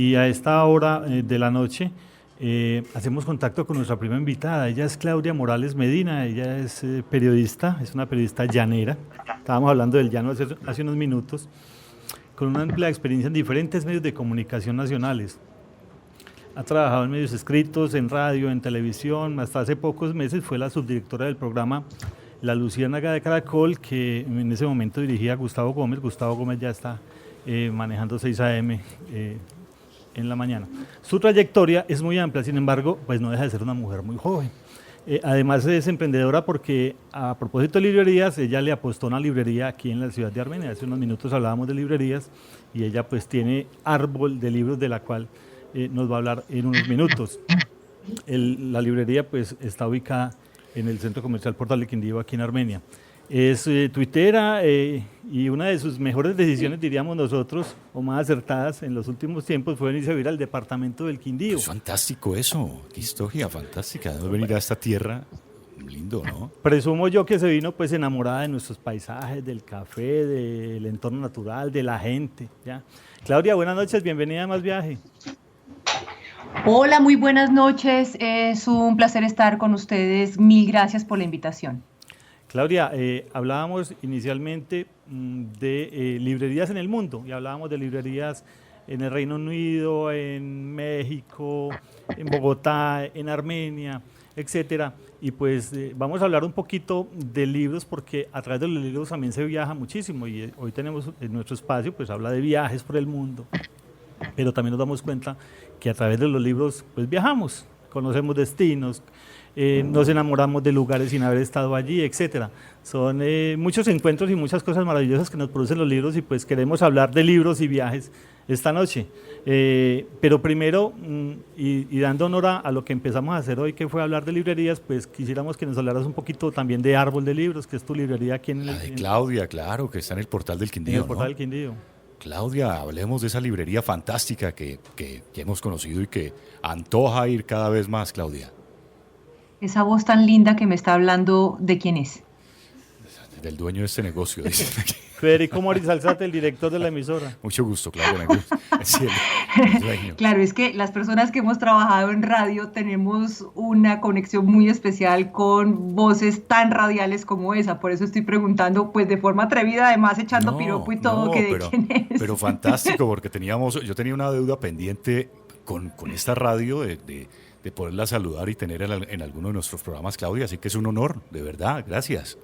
Y a esta hora de la noche hacemos contacto con nuestra primera invitada. Ella es Claudia Morales Medina, ella es periodista, es una periodista llanera. Estábamos hablando del llano hace unos minutos, con una amplia experiencia en diferentes medios de comunicación nacionales. Ha trabajado en medios escritos, en radio, en televisión. Hasta hace pocos meses fue la subdirectora del programa La Luciérnaga de Caracol, que en ese momento dirigía Gustavo Gómez. Gustavo Gómez ya está manejando 6 AM en la mañana. Su trayectoria es muy amplia, sin embargo, pues no deja de ser una mujer muy joven. Además es emprendedora porque, a propósito de librerías, ella le apostó a una librería aquí en la ciudad de Armenia. Hace unos minutos hablábamos de librerías y ella pues tiene árbol de libros de la cual nos va a hablar en unos minutos. La librería pues está ubicada en el Centro Comercial Portal del Quindío, aquí en Armenia. Es tuitera y una de sus mejores decisiones, diríamos nosotros, o más acertadas en los últimos tiempos, fue venirse a vivir al departamento del Quindío. Es fantástico eso, qué historia fantástica, de venir a esta tierra, lindo, ¿no? Presumo yo que se vino pues enamorada de nuestros paisajes, del café, del entorno natural, de la gente, ¿ya? Claudia, buenas noches, bienvenida a Más Viaje. Hola, muy buenas noches, es un placer estar con ustedes, mil gracias por la invitación. Claudia, hablábamos inicialmente de librerías en el mundo y hablábamos de librerías en el Reino Unido, en México, en Bogotá, en Armenia, etcétera. Y pues vamos a hablar un poquito de libros porque a través de los libros también se viaja muchísimo y hoy tenemos en nuestro espacio, pues habla de viajes por el mundo, pero también nos damos cuenta que a través de los libros pues viajamos, conocemos destinos, nos enamoramos de lugares sin haber estado allí, etcétera. Son muchos encuentros y muchas cosas maravillosas que nos producen los libros y pues queremos hablar de libros y viajes esta noche. Pero primero, y dando honor a lo que empezamos a hacer hoy, que fue hablar de librerías, pues quisiéramos que nos hablaras un poquito también de Árbol de Libros, que es tu librería aquí en La de Claudia, claro, que está en el Portal del Quindío, en el Portal ¿no? del Quindío. Claudia, hablemos de esa librería fantástica que hemos conocido y que antoja ir cada vez más, Claudia. Esa voz tan linda que me está hablando, ¿de quién es? Del dueño de este negocio, dice. Federico Moritz Alzate, el director de la emisora. Mucho gusto, Claudia, me gusta. Sí, el dueño. Claro, es que las personas que hemos trabajado en radio tenemos una conexión muy especial con voces tan radiales como esa, por eso estoy preguntando, pues de forma atrevida, además echando piropo y todo, que de quién es. Pero fantástico, porque yo tenía una deuda pendiente con esta radio de poderla saludar y tener en alguno de nuestros programas, Claudia, así que es un honor, de verdad, gracias.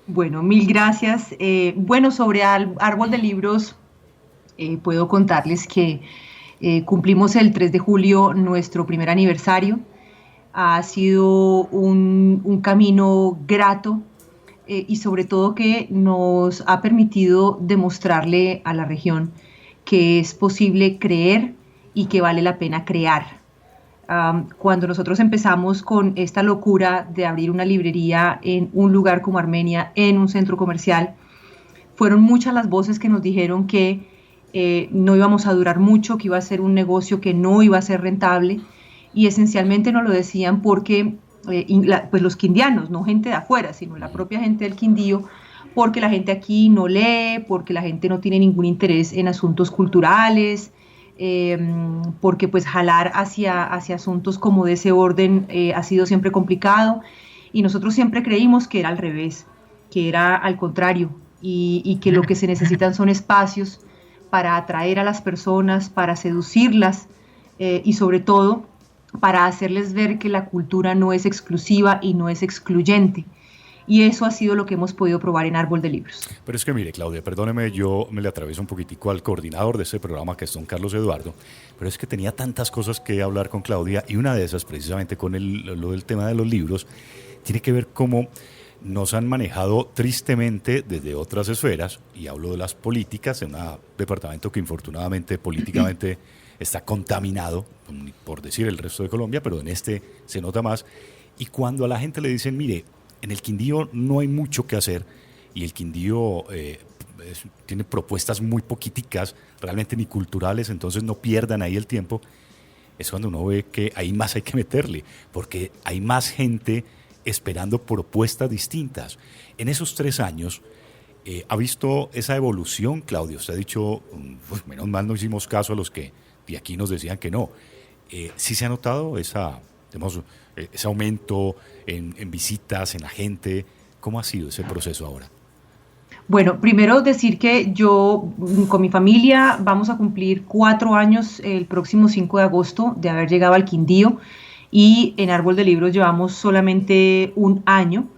Bueno, mil gracias. Bueno, sobre Árbol de Libros, puedo contarles que cumplimos el 3 de julio nuestro primer aniversario. Ha sido un camino grato y sobre todo que nos ha permitido demostrarle a la región que es posible creer y que vale la pena crear. Cuando nosotros empezamos con esta locura de abrir una librería en un lugar como Armenia, en un centro comercial, fueron muchas las voces que nos dijeron que no íbamos a durar mucho, que iba a ser un negocio que no iba a ser rentable, y esencialmente nos lo decían porque pues los quindianos, no gente de afuera, sino la propia gente del Quindío, porque la gente aquí no lee, porque la gente no tiene ningún interés en asuntos culturales, porque pues jalar hacia asuntos como de ese orden ha sido siempre complicado, y nosotros siempre creímos que era al revés, que era al contrario, y que lo que se necesitan son espacios para atraer a las personas, para seducirlas y sobre todo para hacerles ver que la cultura no es exclusiva y no es excluyente. Y eso ha sido lo que hemos podido probar en Árbol de Libros. Pero es que mire, Claudia, perdóneme, yo me le atravieso un poquitico al coordinador de este programa, que es don Carlos Eduardo, pero es que tenía tantas cosas que hablar con Claudia, y una de esas, precisamente con lo del tema de los libros, tiene que ver cómo nos han manejado tristemente desde otras esferas, y hablo de las políticas, en un departamento que infortunadamente políticamente está contaminado, por decir el resto de Colombia, pero en este se nota más, y cuando a la gente le dicen, mire, en el Quindío no hay mucho que hacer, y el Quindío tiene propuestas muy poquiticas, realmente ni culturales, entonces no pierdan ahí el tiempo, es cuando uno ve que ahí más hay que meterle, porque hay más gente esperando propuestas distintas. En esos 3 años, ¿ha visto esa evolución, Claudio? Usted ha dicho, menos mal no hicimos caso a los que y aquí nos decían que no. ¿Sí se ha notado digamos, ese aumento en visitas, en la gente? ¿Cómo ha sido ese proceso ahora? Bueno, primero decir que yo con mi familia vamos a cumplir 4 años el próximo 5 de agosto de haber llegado al Quindío, y en Árbol de Libros llevamos solamente un año,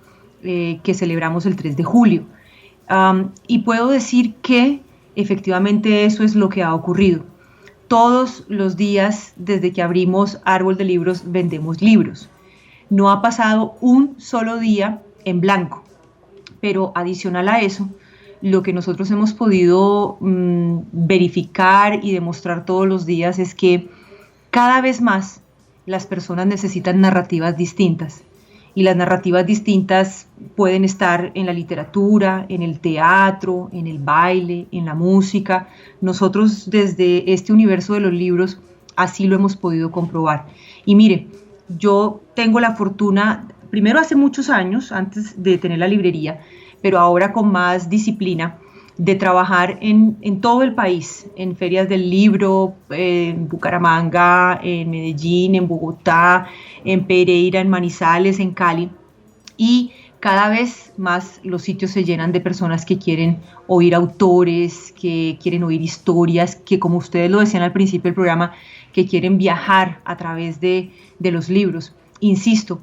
que celebramos el 3 de julio. Y puedo decir que efectivamente eso es lo que ha ocurrido. Todos los días desde que abrimos Árbol de Libros vendemos libros. No ha pasado un solo día en blanco. Pero adicional a eso, lo que nosotros hemos podido verificar y demostrar todos los días es que cada vez más las personas necesitan narrativas distintas. Y las narrativas distintas pueden estar en la literatura, en el teatro, en el baile, en la música. Nosotros desde este universo de los libros así lo hemos podido comprobar. Y mire, yo tengo la fortuna, primero hace muchos años, antes de tener la librería, pero ahora con más disciplina, de trabajar en todo el país, en ferias del libro, en Bucaramanga, en Medellín, en Bogotá, en Pereira, en Manizales, en Cali, y cada vez más los sitios se llenan de personas que quieren oír autores, que quieren oír historias, que como ustedes lo decían al principio del programa, que quieren viajar a través de los libros. Insisto,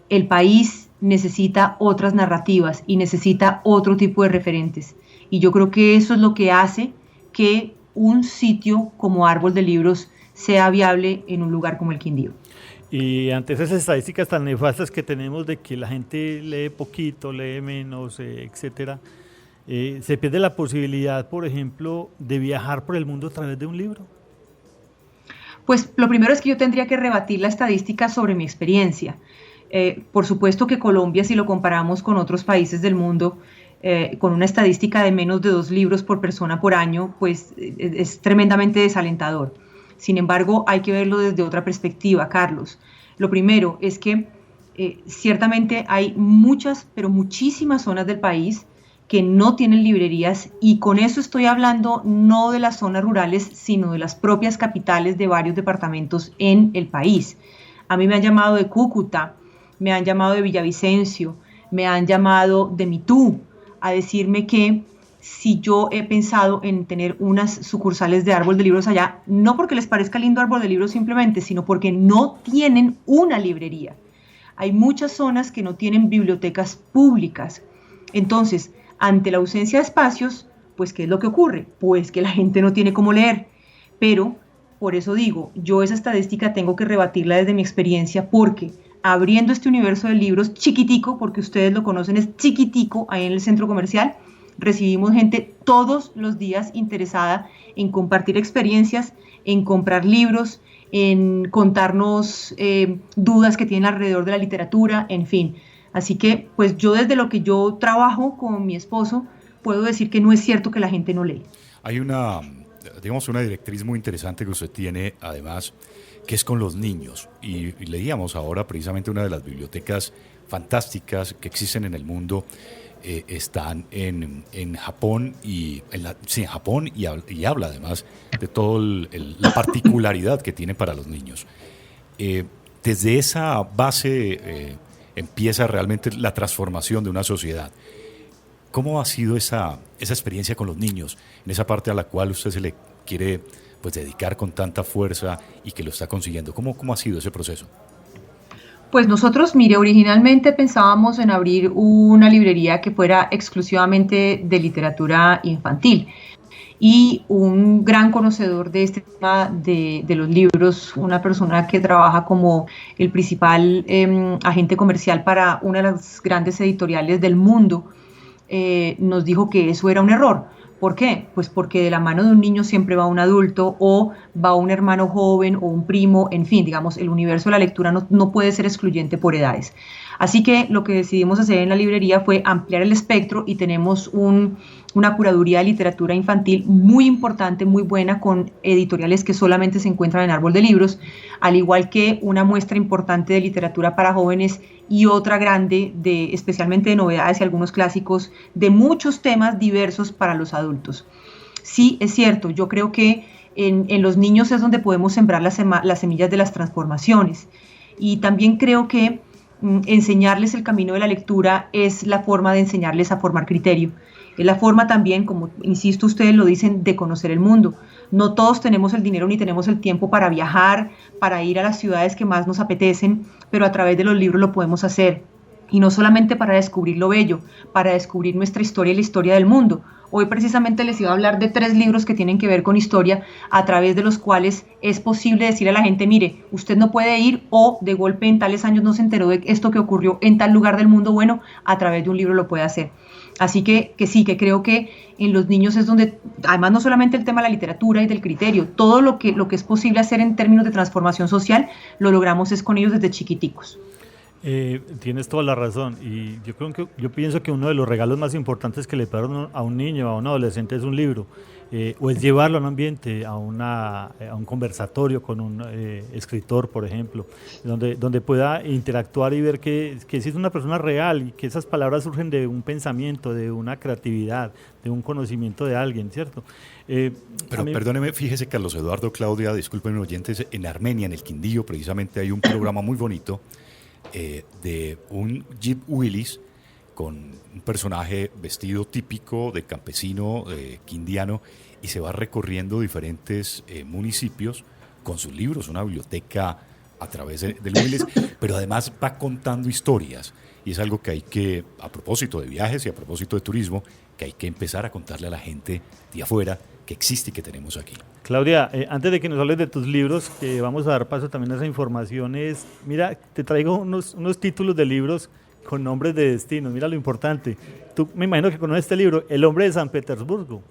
el país necesita otras narrativas y necesita otro tipo de referentes. Y yo creo que eso es lo que hace que un sitio como Árbol de Libros sea viable en un lugar como el Quindío. Y ante esas estadísticas tan nefastas que tenemos de que la gente lee poquito, lee menos, etcétera, ¿se pierde la posibilidad, por ejemplo, de viajar por el mundo a través de un libro? Pues lo primero es que yo tendría que rebatir la estadística sobre mi experiencia. Por supuesto que Colombia, si lo comparamos con otros países del mundo, con una estadística de menos de 2 libros por persona por año, pues es tremendamente desalentador. Sin embargo, hay que verlo desde otra perspectiva, Carlos. Lo primero es que ciertamente hay muchas, pero muchísimas zonas del país que no tienen librerías, y con eso estoy hablando no de las zonas rurales, sino de las propias capitales de varios departamentos en el país. A mí me han llamado de Cúcuta, me han llamado de Villavicencio, me han llamado de Mitú, a decirme que si yo he pensado en tener unas sucursales de Árbol de Libros allá, no porque les parezca lindo Árbol de Libros simplemente, sino porque no tienen una librería. Hay muchas zonas que no tienen bibliotecas públicas. Entonces, ante la ausencia de espacios, pues ¿qué es lo que ocurre? Pues que la gente no tiene cómo leer. Pero, por eso digo, yo esa estadística tengo que rebatirla desde mi experiencia, porque abriendo este universo de libros chiquitico, porque ustedes lo conocen, es chiquitico, ahí en el centro comercial, recibimos gente todos los días interesada en compartir experiencias, en comprar libros, en contarnos dudas que tienen alrededor de la literatura, en fin. Así que, pues yo desde lo que yo trabajo con mi esposo, puedo decir que no es cierto que la gente no lee. Hay una directriz muy interesante que usted tiene, además, que es con los niños. Y leíamos ahora precisamente una de las bibliotecas fantásticas que existen en el mundo. Están en Japón en Japón y habla además de toda la particularidad que tiene para los niños. Desde esa base empieza realmente la transformación de una sociedad. ¿Cómo ha sido esa experiencia con los niños, en esa parte a la cual usted se le quiere pues dedicar con tanta fuerza y que lo está consiguiendo? ¿Cómo ha sido ese proceso? Pues nosotros, mire, originalmente pensábamos en abrir una librería que fuera exclusivamente de literatura infantil, y un gran conocedor de este tema de los libros, una persona que trabaja como el principal agente comercial para una de las grandes editoriales del mundo, nos dijo que eso era un error. ¿Por qué? Pues porque de la mano de un niño siempre va un adulto, o va un hermano joven o un primo, en fin, digamos, el universo de la lectura no puede ser excluyente por edades. Así que lo que decidimos hacer en la librería fue ampliar el espectro, y tenemos una curaduría de literatura infantil muy importante, muy buena, con editoriales que solamente se encuentran en Árbol de Libros, al igual que una muestra importante de literatura para jóvenes y otra grande, especialmente de novedades y algunos clásicos, de muchos temas diversos para los adultos. Sí, es cierto, yo creo que en los niños es donde podemos sembrar las semillas de las transformaciones. Y también creo que enseñarles el camino de la lectura es la forma de enseñarles a formar criterio. Es la forma también, como insisto, ustedes lo dicen, de conocer el mundo. No todos tenemos el dinero ni tenemos el tiempo para viajar, para ir a las ciudades que más nos apetecen, pero a través de los libros lo podemos hacer. Y no solamente para descubrir lo bello, para descubrir nuestra historia y la historia del mundo. Hoy precisamente les iba a hablar de 3 libros que tienen que ver con historia, a través de los cuales es posible decir a la gente, mire, usted no puede ir, o de golpe en tales años no se enteró de esto que ocurrió en tal lugar del mundo. Bueno, a través de un libro lo puede hacer. Así que sí, que creo que en los niños es donde, además no solamente el tema de la literatura y del criterio, todo lo que es posible hacer en términos de transformación social, lo logramos es con ellos desde chiquiticos. Tienes toda la razón, y yo pienso que uno de los regalos más importantes que le pueden a un niño, a un adolescente, es un libro, o es llevarlo a un ambiente, a un conversatorio con un escritor, por ejemplo, donde pueda interactuar y ver que sí es una persona real y que esas palabras surgen de un pensamiento, de una creatividad, de un conocimiento de alguien, ¿cierto? Pero perdóneme, fíjese, Carlos Eduardo, Claudia, disculpen oyentes, en Armenia, en el Quindío, precisamente hay un programa muy bonito de un Jeep Willys con un personaje vestido típico de campesino quindiano, y se va recorriendo diferentes municipios con sus libros, una biblioteca a través del Willys, pero además va contando historias, y es algo que hay que, a propósito de viajes y a propósito de turismo, que hay que empezar a contarle a la gente de afuera que existe y que tenemos aquí. Claudia, antes de que nos hables de tus libros, que vamos a dar paso también a esa información, mira, te traigo unos títulos de libros con nombres de destinos. Mira lo importante. Tú me imagino que conoces este libro, El hombre de San Petersburgo,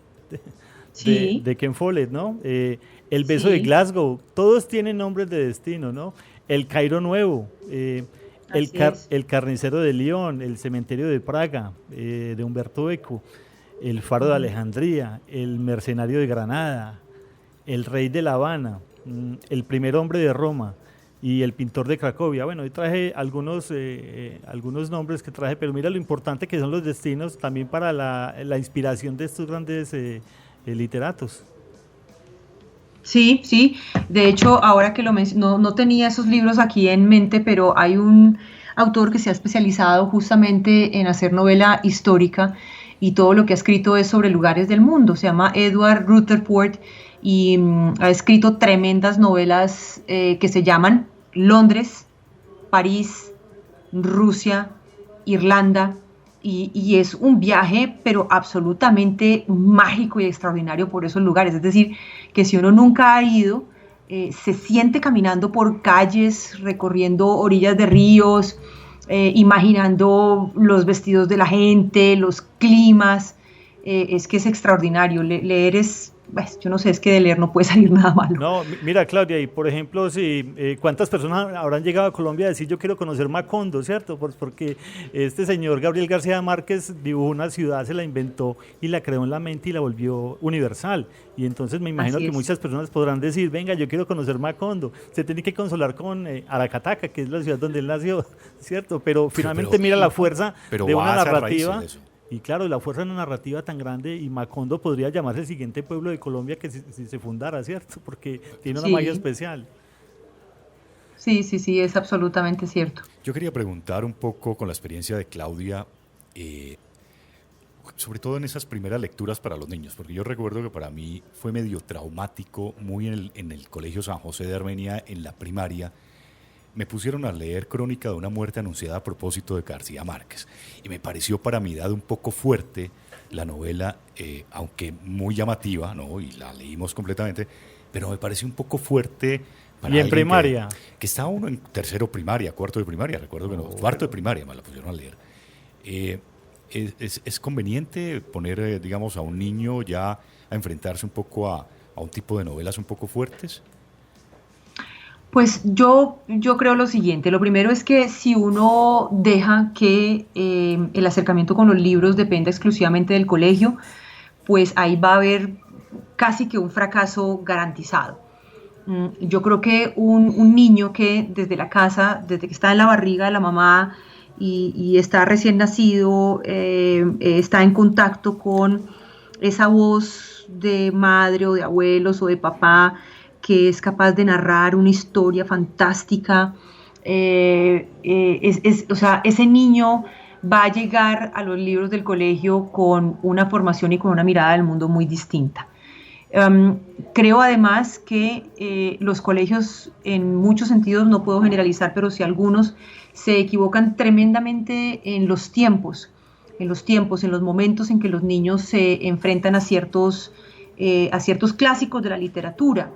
Sí. de Ken Follett, ¿no? El beso de Glasgow, todos tienen nombres de destino, ¿no? El Cairo Nuevo, el carnicero de León, el cementerio de Praga, de Humberto Eco, el faro de Alejandría, el mercenario de Granada, el rey de La Habana, el primer hombre de Roma y el pintor de Cracovia. Bueno, hoy traje algunos nombres que traje, pero mira lo importante que son los destinos también para la inspiración de estos grandes literatos. Sí, sí. De hecho, ahora que lo menciono, no tenía esos libros aquí en mente, pero hay un autor que se ha especializado justamente en hacer novela histórica, y todo lo que ha escrito es sobre lugares del mundo. Se llama Edward Rutherford, y ha escrito tremendas novelas que se llaman Londres, París, Rusia, Irlanda, y es un viaje pero absolutamente mágico y extraordinario por esos lugares. Es decir, que si uno nunca ha ido, se siente caminando por calles, recorriendo orillas de ríos, imaginando los vestidos de la gente, los climas. Es que es extraordinario. Leer es, yo no sé, es que de leer no puede salir nada malo. No, mira, Claudia, y por ejemplo, ¿cuántas personas habrán llegado a Colombia a decir yo quiero conocer Macondo, ¿cierto? Porque este señor Gabriel García Márquez dibujó una ciudad, se la inventó y la creó en la mente y la volvió universal. Y entonces me imagino que muchas personas podrán decir, venga, yo quiero conocer Macondo. Se tiene que consolar con Aracataca, que es la ciudad donde él nació, ¿cierto? Pero finalmente mira la fuerza de una narrativa. Y claro, la fuerza de una narrativa tan grande, y Macondo podría llamarse el siguiente pueblo de Colombia que si se fundara, ¿cierto? Porque tiene una magia especial. Sí, es absolutamente cierto. Yo quería preguntar un poco, con la experiencia de Claudia, sobre todo en esas primeras lecturas para los niños, porque yo recuerdo que para mí fue medio traumático, muy en el Colegio San José de Armenia, en la primaria. Me pusieron a leer Crónica de una muerte anunciada a propósito de García Márquez, y me pareció para mi edad un poco fuerte la novela, aunque muy llamativa, ¿no? Y la leímos completamente, pero me pareció un poco fuerte para ¿Y en primaria? Que estaba uno en tercero primaria, cuarto de primaria, recuerdo que no, cuarto de primaria me la pusieron a leer. ¿Es conveniente poner, digamos, a un niño ya a enfrentarse un poco a un tipo de novelas un poco fuertes? Pues yo creo lo siguiente. Lo primero es que si uno deja que el acercamiento con los libros dependa exclusivamente del colegio, pues ahí va a haber casi que un fracaso garantizado. Yo creo que un niño que desde la casa, desde que está en la barriga de la mamá y está recién nacido, está en contacto con esa voz de madre o de abuelos o de papá que es capaz de narrar una historia fantástica. O sea, ese niño va a llegar a los libros del colegio con una formación y con una mirada del mundo muy distinta. Creo además que los colegios, en muchos sentidos, no puedo generalizar, pero sí algunos, se equivocan tremendamente en los tiempos, en los momentos en que los niños se enfrentan a ciertos clásicos de la literatura.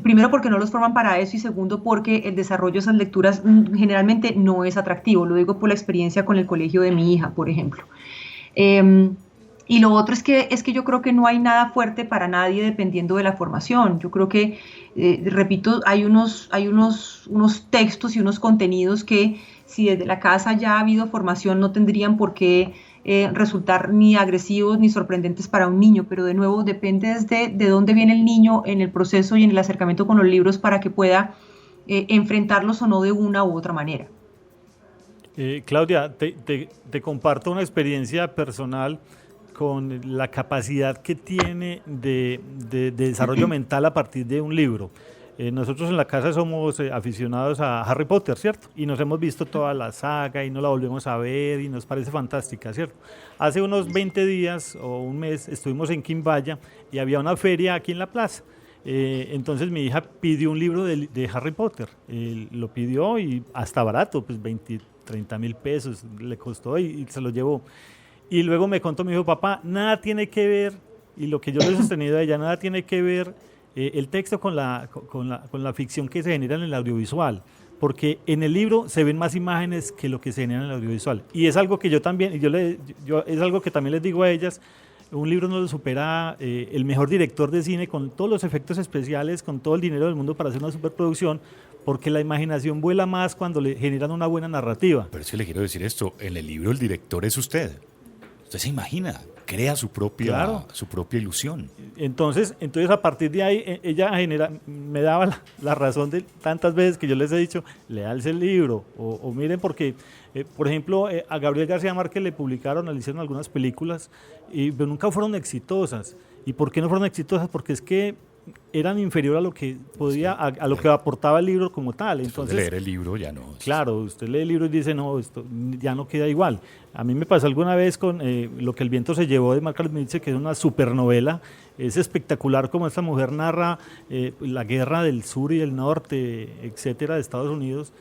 Primero porque no los forman para eso y segundo porque el desarrollo de esas lecturas generalmente no es atractivo. Lo digo por la experiencia con el colegio de mi hija, por ejemplo. Y lo otro es que yo creo que no hay nada fuerte para nadie dependiendo de la formación. Yo creo que, repito, hay unos textos y unos contenidos que si desde la casa ya ha habido formación no tendrían por qué resultar ni agresivos ni sorprendentes para un niño, pero de nuevo depende de dónde viene el niño en el proceso y en el acercamiento con los libros para que pueda enfrentarlos o no de una u otra manera. Claudia, te comparto una experiencia personal con la capacidad que tiene de desarrollo mental a partir de un libro. Nosotros en la casa somos aficionados a Harry Potter, ¿cierto? Y nos hemos visto toda la saga y nos la volvemos a ver y nos parece fantástica, ¿cierto? Hace unos 20 días o un mes estuvimos en Quimbaya y había una feria aquí en la plaza. Entonces mi hija pidió un libro de Harry Potter, lo pidió y hasta barato, pues 30.000 pesos le costó y se lo llevó. Y luego me contó, me dijo, papá, nada tiene que ver, y lo que yo le he sostenido a ella, nada tiene que ver el texto con la ficción que se genera en el audiovisual, porque en el libro se ven más imágenes que lo que se genera en el audiovisual. Y es algo que yo también, es algo que también les digo a ellas, un libro no lo supera el mejor director de cine con todos los efectos especiales, con todo el dinero del mundo para hacer una superproducción, porque la imaginación vuela más cuando le generan una buena narrativa. Pero es que le quiero decir esto, en el libro el director es usted. Usted se imagina, crea su propia ilusión. Entonces a partir de ahí, ella me daba la razón de tantas veces que yo les he dicho, léanse el libro, o miren porque, por ejemplo, a Gabriel García Márquez le hicieron algunas películas, pero nunca fueron exitosas. ¿Y por qué no fueron exitosas? Porque es que eran inferior a lo que podía, a lo que aportaba el libro como tal. Entonces, leer el libro ya no. Claro, usted lee el libro y dice, no, esto ya no queda igual. A mí me pasó alguna vez con Lo que el viento se llevó de Margaret Mitchell, que es una supernovela. Es espectacular como esta mujer narra la guerra del sur y del norte, etcétera, de Estados Unidos.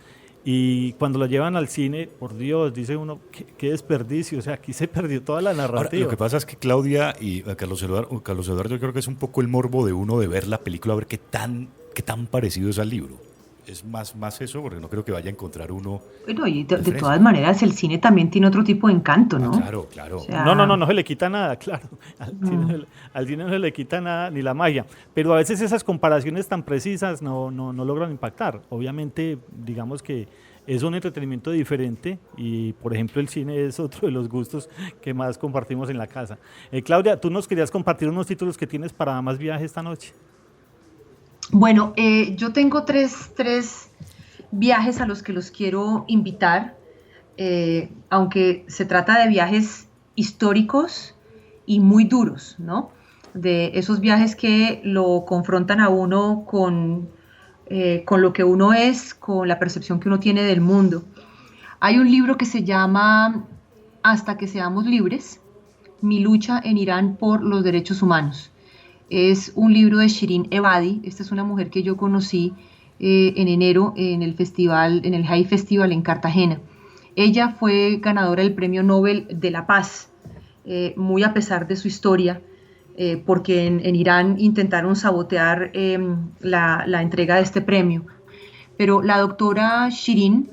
Y cuando la llevan al cine, por Dios, dice uno, qué desperdicio, o sea, aquí se perdió toda la narrativa. Ahora, lo que pasa es que Claudia y Carlos Eduardo, yo creo que es un poco el morbo de uno de ver la película, a ver qué tan parecido es al libro. Es más eso, porque no creo que vaya a encontrar uno... Bueno, y de todas maneras, el cine también tiene otro tipo de encanto, ¿no? Claro. O sea, no se le quita nada, claro. Al cine no se le quita nada, ni la magia. Pero a veces esas comparaciones tan precisas no logran impactar. Obviamente, digamos que es un entretenimiento diferente y, por ejemplo, el cine es otro de los gustos que más compartimos en la casa. Claudia, tú nos querías compartir unos títulos que tienes para Más Viaje esta noche. Bueno, yo tengo tres viajes a los que los quiero invitar, aunque se trata de viajes históricos y muy duros, ¿no? De esos viajes que lo confrontan a uno con lo que uno es, con la percepción que uno tiene del mundo. Hay un libro que se llama Hasta que seamos libres, mi lucha en Irán por los derechos humanos. Es un libro de Shirin Ebadi. Esta es una mujer que yo conocí en enero en el High Festival en Cartagena. Ella fue ganadora del Premio Nobel de la Paz, muy a pesar de su historia, porque en Irán intentaron sabotear la entrega de este premio. Pero la doctora Shirin,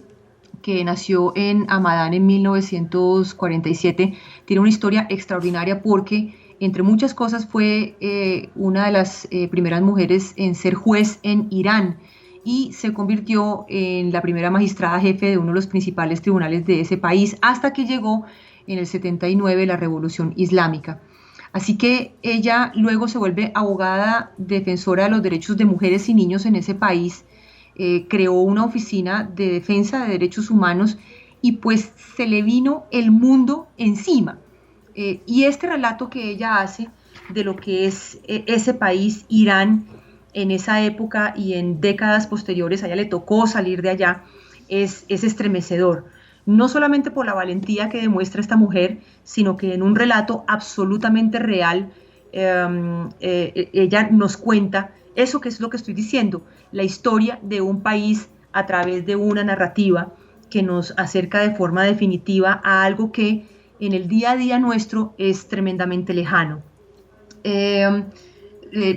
que nació en Hamadán en 1947, tiene una historia extraordinaria porque, entre muchas cosas, fue una de las primeras mujeres en ser juez en Irán y se convirtió en la primera magistrada jefe de uno de los principales tribunales de ese país hasta que llegó en el 79 la Revolución Islámica. Así que ella luego se vuelve abogada defensora de los derechos de mujeres y niños en ese país, creó una oficina de defensa de derechos humanos y pues se le vino el mundo encima. Y este relato que ella hace de lo que es ese país, Irán, en esa época y en décadas posteriores, a ella le tocó salir de allá, es estremecedor. No solamente por la valentía que demuestra esta mujer, sino que en un relato absolutamente real, ella nos cuenta eso que es lo que estoy diciendo, la historia de un país a través de una narrativa que nos acerca de forma definitiva a algo que en el día a día nuestro es tremendamente lejano.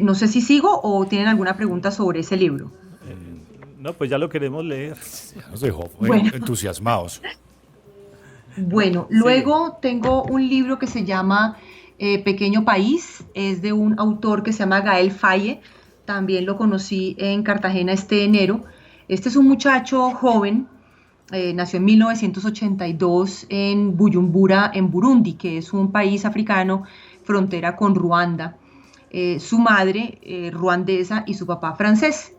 No sé si sigo o tienen alguna pregunta sobre ese libro. No, pues ya lo queremos leer. Ya nos dejó Bueno. entusiasmados. Bueno, luego tengo un libro que se llama Pequeño País, es de un autor que se llama Gael Faye, también lo conocí en Cartagena este enero. Este es un muchacho joven, nació en 1982 en Bujumbura, en Burundi, que es un país africano frontera con Ruanda. Su madre ruandesa y su papá francés.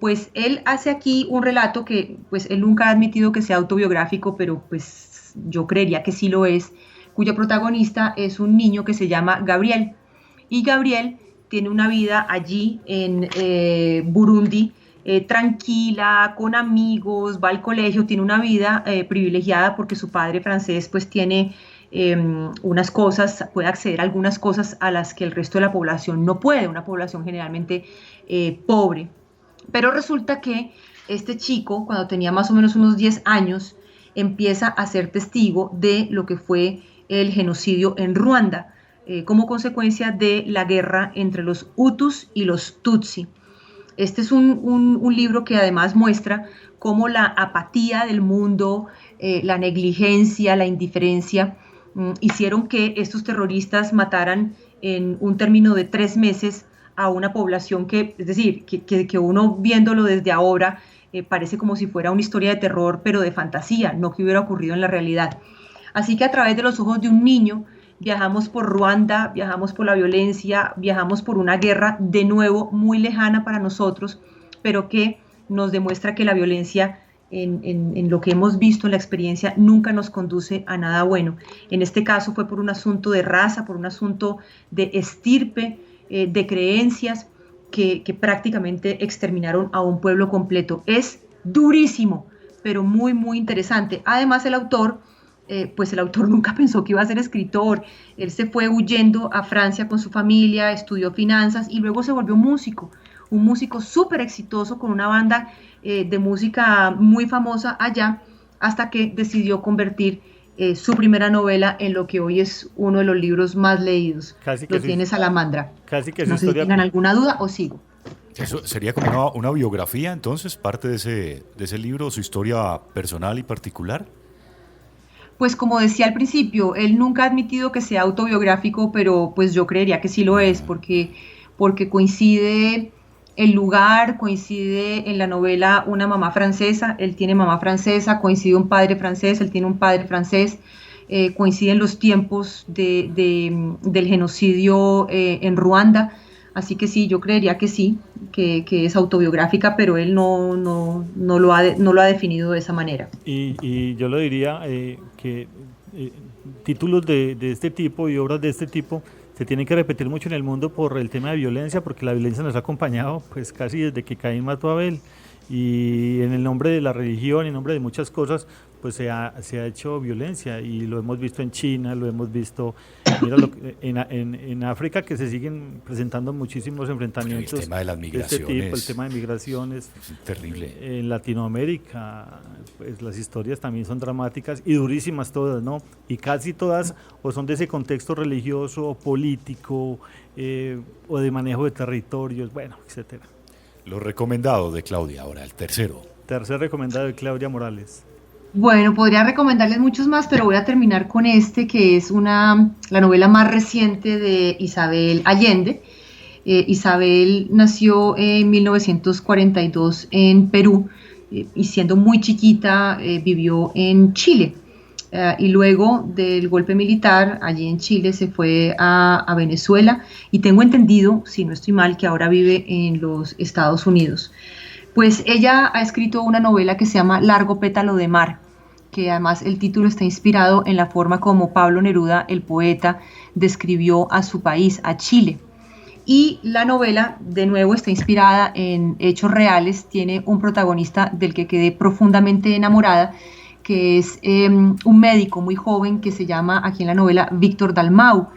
Pues él hace aquí un relato que pues él nunca ha admitido que sea autobiográfico, pero pues yo creería que sí lo es, cuya protagonista es un niño que se llama Gabriel. Y Gabriel tiene una vida allí en Burundi, tranquila, con amigos, va al colegio, tiene una vida privilegiada porque su padre francés pues tiene unas cosas, puede acceder a algunas cosas a las que el resto de la población no puede, una población generalmente pobre. Pero resulta que este chico, cuando tenía más o menos unos 10 años, empieza a ser testigo de lo que fue el genocidio en Ruanda, como consecuencia de la guerra entre los Hutus y los Tutsi. Este es un libro que además muestra cómo la apatía del mundo, la negligencia, la indiferencia, hicieron que estos terroristas mataran en un término de 3 meses a una población que, es decir, que uno viéndolo desde ahora parece como si fuera una historia de terror, pero de fantasía, no que hubiera ocurrido en la realidad. Así que a través de los ojos de un niño viajamos por Ruanda, viajamos por la violencia, viajamos por una guerra de nuevo muy lejana para nosotros, pero que nos demuestra que la violencia en lo que hemos visto en la experiencia nunca nos conduce a nada bueno. En este caso fue por un asunto de raza, por un asunto de estirpe, de creencias que prácticamente exterminaron a un pueblo completo. Es durísimo, pero muy, muy interesante. Además, el autor nunca pensó que iba a ser escritor. Él se fue huyendo a Francia con su familia, estudió finanzas y luego se volvió músico. Un músico súper exitoso con una banda de música muy famosa allá, hasta que decidió convertir su primera novela en lo que hoy es uno de los libros más leídos. Lo tiene Salamandra. Casi que no sé si tengan alguna duda o sigo. Eso sería como una biografía, entonces, parte de ese libro, su historia personal y particular. Pues como decía al principio, él nunca ha admitido que sea autobiográfico, pero pues yo creería que sí lo es, porque coincide el lugar, coincide en la novela una mamá francesa, él tiene mamá francesa, coincide un padre francés, él tiene un padre francés, coinciden los tiempos del genocidio en Ruanda, así que sí, yo creería que sí, que es autobiográfica, pero él no lo ha definido de esa manera. Y yo lo diría que títulos de este tipo y obras de este tipo se tienen que repetir mucho en el mundo por el tema de violencia, porque la violencia nos ha acompañado pues casi desde que Caín mató a Abel, y en el nombre de la religión, en nombre de muchas cosas, pues se ha hecho violencia, y lo hemos visto en China, lo hemos visto en África, que se siguen presentando muchísimos enfrentamientos. El tema de las migraciones, de este tipo, el tema de migraciones. Es terrible. En Latinoamérica, pues las historias también son dramáticas y durísimas todas, ¿no? Y casi todas o son de ese contexto religioso o político o de manejo de territorios, bueno, etcétera. Lo recomendado de Claudia, ahora el tercero. Tercer recomendado de Claudia Morales. Bueno, podría recomendarles muchos más, pero voy a terminar con este, que es la novela más reciente de Isabel Allende. Isabel nació en 1942 en Perú y siendo muy chiquita vivió en Chile. Y luego del golpe militar allí en Chile se fue a Venezuela, y tengo entendido, si no estoy mal, que ahora vive en los Estados Unidos. Pues ella ha escrito una novela que se llama Largo pétalo de mar, que además el título está inspirado en la forma como Pablo Neruda, el poeta, describió a su país, a Chile. Y la novela, de nuevo, está inspirada en hechos reales, tiene un protagonista del que quedé profundamente enamorada, que es un médico muy joven que se llama, aquí en la novela, Víctor Dalmau.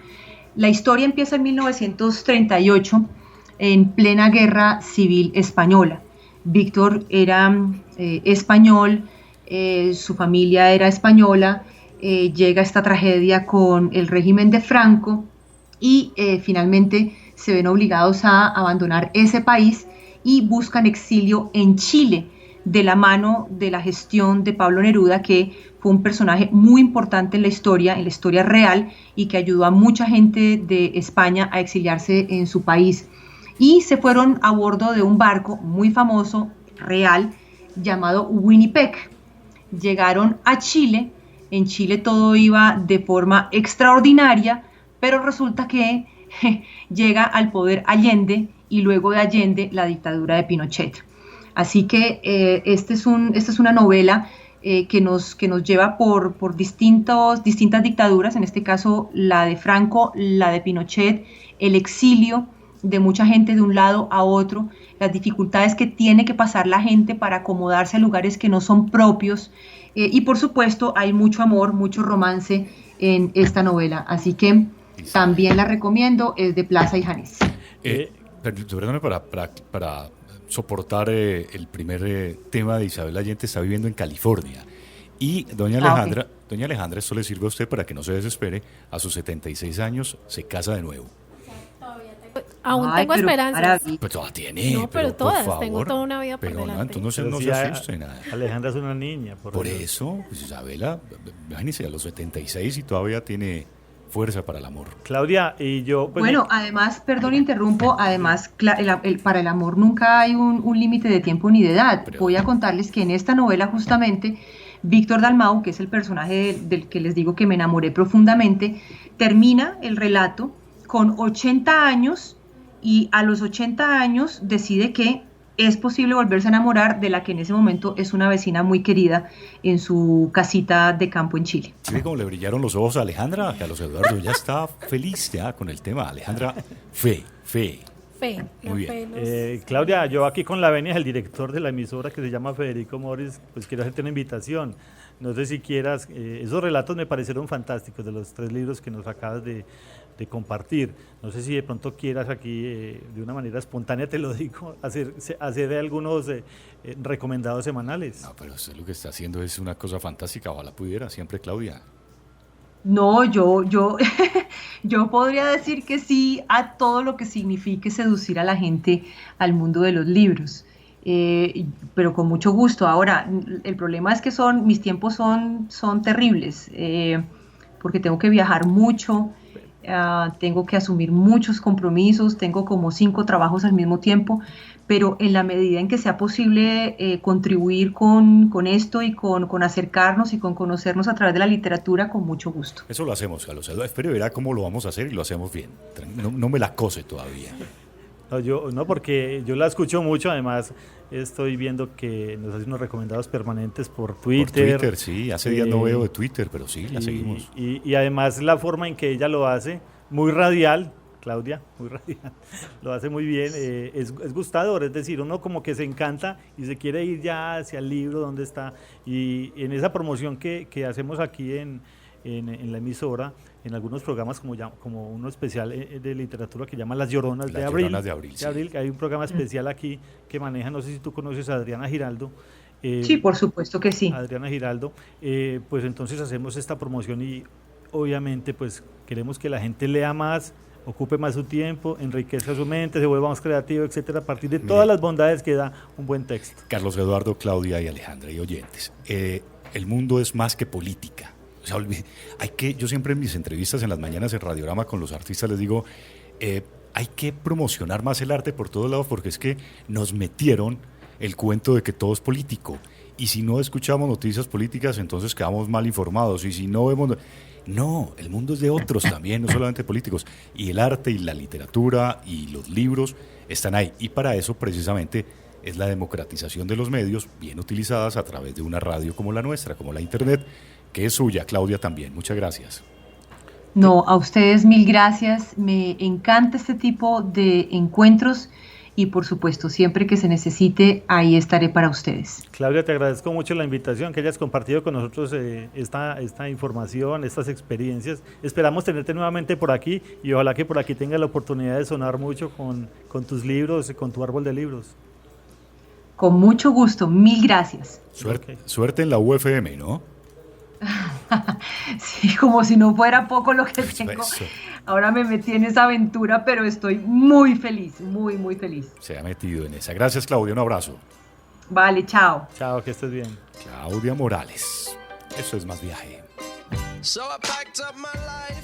La historia empieza en 1938, en plena guerra civil española. Víctor era español, su familia era española, llega esta tragedia con el régimen de Franco y finalmente se ven obligados a abandonar ese país y buscan exilio en Chile, de la mano de la gestión de Pablo Neruda, que fue un personaje muy importante en la historia real, y que ayudó a mucha gente de España a exiliarse en su país. Y se fueron a bordo de un barco muy famoso, real, llamado Winnipeg. Llegaron a Chile, en Chile todo iba de forma extraordinaria, pero resulta que llega al poder Allende y luego de Allende la dictadura de Pinochet. Así que esta es una novela que nos lleva por distintas dictaduras, en este caso la de Franco, la de Pinochet, el exilio de mucha gente de un lado a otro, las dificultades que tiene que pasar la gente para acomodarse a lugares que no son propios, y por supuesto hay mucho amor, mucho romance en esta novela, así que también la recomiendo, es de Plaza y Janés. Perdóname, para soportar el primer tema de Isabel Allende, está viviendo en California. Y doña Alejandra, esto le sirve a usted para que no se desespere, a sus 76 años se casa de nuevo. Aún tengo esperanzas. Pues todavía tiene. No, pero todas, tengo toda una vida por delante. No, entonces no se asuste nada. Alejandra es una niña. Por eso, pues Isabela, imagínese, a los 76 y todavía tiene fuerza para el amor. Claudia, y yo... Pues, bueno, además, perdón, interrumpo, además, para el amor nunca hay un límite de tiempo ni de edad. Pero voy a contarles que en esta novela, justamente, Víctor Dalmau, que es el personaje del que les digo que me enamoré profundamente, termina el relato con 80 años, y a los 80 años decide que es posible volverse a enamorar de la que en ese momento es una vecina muy querida en su casita de campo en Chile. ¿Sí ve cómo le brillaron los ojos a Alejandra? Carlos Eduardo ya está feliz ya con el tema. Alejandra, fe. Muy bien. Claudia, yo aquí con la venia del director de la emisora, que se llama Federico Moris, pues quiero hacerte una invitación. No sé si quieras, esos relatos me parecieron fantásticos, de los 3 libros que nos acabas de compartir. No sé si de pronto quieras aquí, de una manera espontánea te lo digo, hacer algunos recomendados semanales. No, pero usted lo que está haciendo es una cosa fantástica, ojalá pudiera, siempre, Claudia. No, yo podría decir que sí a todo lo que signifique seducir a la gente al mundo de los libros, pero con mucho gusto. Ahora, el problema es que mis tiempos son terribles, porque tengo que viajar mucho, tengo que asumir muchos compromisos, tengo como 5 trabajos al mismo tiempo, pero en la medida en que sea posible contribuir con esto y con acercarnos y con conocernos a través de la literatura, con mucho gusto. Eso lo hacemos, Carlos Eduardo. Espero verá cómo lo vamos a hacer y lo hacemos bien. No me la cose todavía. No, porque yo la escucho mucho, además estoy viendo que nos hace unos recomendados permanentes por Twitter. Por Twitter, sí, hace días no veo de Twitter, pero sí, la seguimos. Y además la forma en que ella lo hace, muy radial, Claudia, muy radial, lo hace muy bien, es gustador, es decir, uno como que se encanta y se quiere ir ya hacia el libro donde está, y en esa promoción que hacemos aquí en la emisora, en algunos programas como uno especial de literatura que llama Las Lloronas de Abril. Lloronas de Abril, sí. Hay un programa especial aquí que maneja, no sé si tú conoces a Adriana Giraldo. Sí, por supuesto que sí. Adriana Giraldo, pues entonces hacemos esta promoción y obviamente pues queremos que la gente lea más, ocupe más su tiempo, enriquezca su mente, se vuelva más creativo, etcétera, a partir de todas las bondades que da un buen texto. Carlos Eduardo, Claudia y Alejandra y oyentes, el mundo es más que política. O sea, yo siempre en mis entrevistas en las mañanas en Radiorama con los artistas les digo, hay que promocionar más el arte por todos lados porque es que nos metieron el cuento de que todo es político y si no escuchamos noticias políticas entonces quedamos mal informados y si no vemos... No, el mundo es de otros también, no solamente políticos, y el arte y la literatura y los libros están ahí y para eso precisamente es la democratización de los medios, bien utilizadas a través de una radio como la nuestra, como la Internet, que es suya. Claudia, también, muchas gracias. No, a ustedes 1000 gracias. Me encanta este tipo de encuentros y por supuesto, siempre que se necesite, ahí estaré para ustedes. Claudia, te agradezco mucho la invitación, que hayas compartido con nosotros esta información, estas experiencias. Esperamos tenerte nuevamente por aquí y ojalá que por aquí tengas la oportunidad de sonar mucho con tus libros y con tu árbol de libros. Con mucho gusto, 1000 gracias. Suerte en la UFM, ¿no? Sí, como si no fuera poco lo que tengo. Ahora me metí en esa aventura, pero estoy muy feliz, muy, muy feliz. Se ha metido en esa. Gracias, Claudia. Un abrazo. Vale, chao. Chao, que estés bien. Claudia Morales. Eso es Más Viaje. So I packed up my life.